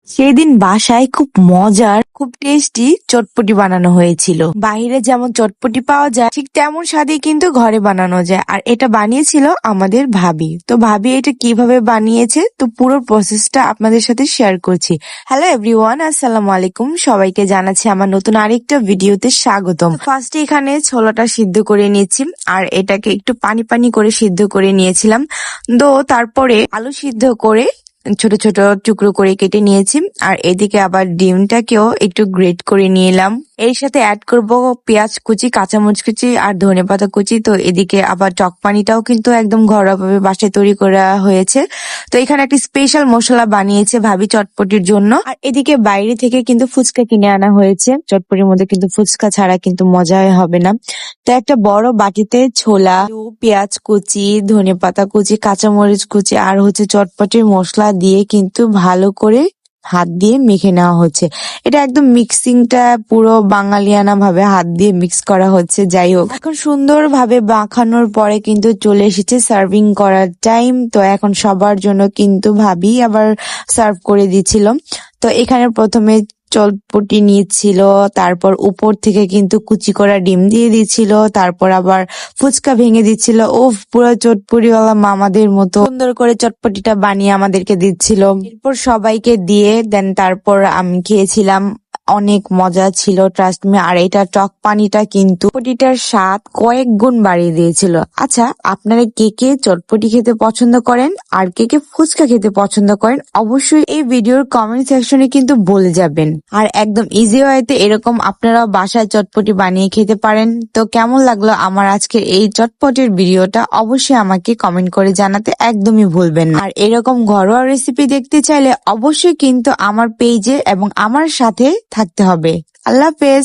সেদিন বাসায় খুব মজার খুব টেস্টি চটপটি বানানো হয়েছিল। বাইরে যেমন চটপটি পাওয়া যায় ঠিক তেমন স্বাদে কিন্তু ঘরে বানানো যায়। আর এটা বানিয়েছিল আমাদের ভাবি। তো ভাবি এটা কিভাবে বানিয়েছে তো পুরো প্রসেসটা আপনাদের সাথে শেয়ার করছি। হ্যালো এভরিওয়ান, আসসালামু আলাইকুম। সবাইকে জানাচ্ছি আমার নতুন আরেকটা ভিডিওতে স্বাগতম। ফার্স্টে এখানে ছোলাটা সিদ্ধ করে নিয়েছি আর এটাকে একটু পানি পানি করে সিদ্ধ করে নিয়েছিলাম। তারপরে আলু সিদ্ধ করে ছোট ছোট টুকরো করে কেটে নিয়েছি। আর এদিকে আবার ডিমটাকেও একটু গ্রেট করে নিলাম। এর সাথে অ্যাড করব পেঁয়াজ কুচি, কাঁচামরিচ কুচি আর ধনেপাতা কুচি। তো এদিকে আবার টক পানিটাও কিন্তু একদম ঘরোয়াভাবে বাসায় তৈরি করা হয়েছে। তো এখানে একটা স্পেশাল মশলা বানিয়েছে ভাবি চটপটির জন্য। আর এদিকে বাইরে থেকে কিন্তু ফুচকা কিনে আনা হয়েছে। চটপটির মধ্যে কিন্তু ফুচকা ছাড়া কিন্তু মজাই হবে না। তো একটা বড় বাটিতে ছোলা, পেঁয়াজ কুচি, ধনেপাতা কুচি, কাঁচামরিচ কুচি আর হচ্ছে চটপটির মশলা দিয়ে কিন্তু ভালো করে হাত দিয়ে মেখে নেওয়া হচ্ছে। এটা একদম মিক্সিংটা পুরো বাঙালিয়ানা ভাবে হাত দিয়ে মিক্স করা হচ্ছে। যাই হোক, এখন সুন্দরভাবে মাখানোর পরে কিন্তু চলে এসেছে সার্ভিং করার টাইম। তো এখন সবার জন্য কিন্তু ভাবি আবার সার্ভ করে দিচ্ছিল। তো এখানে প্রথমে চটপটি নিয়েছিল, তারপর উপর থেকে কিন্তু কুচি করা ডিম দিয়ে দিচ্ছিল, তারপর আবার ফুচকা ভেঙে দিচ্ছিল। পুরো চটপটিওয়ালা মামাদের মতো সুন্দর করে চটপটিটা বানিয়ে আমাদেরকে দিচ্ছিল। এরপর সবাইকে দিয়ে দেন তারপর আমি খেয়েছিলাম। অনেক মজা ছিল, ট্রাস্ট মি। আর এটা টক পানিটা কিন্তু চটপটিটার স্বাদ কয়েক গুণ বাড়িয়ে দিয়েছিল। আচ্ছা, আপনারা কে কে চটপটি খেতে পছন্দ করেন আর কে কে ফুচকা খেতে পছন্দ করেন অবশ্যই এই ভিডিওর কমেন্ট সেকশনে কিন্তু বলে যাবেন। আর একদম ইজি ওয়েতে এরকম আপনারাও বাসায় চটপটি বানিয়ে খেতে পারেন। তো কেমন লাগলো আমার আজকের এই চটপটির ভিডিওটা অবশ্যই আমাকে কমেন্ট করে জানাতে একদমই ভুলবেন না। আর এরকম ঘরোয়া রেসিপি দেখতে চাইলে অবশ্যই কিন্তু আমার পেজে এবং আমার সাথে থাকতে হবে। আল্লাহ হাফেজ।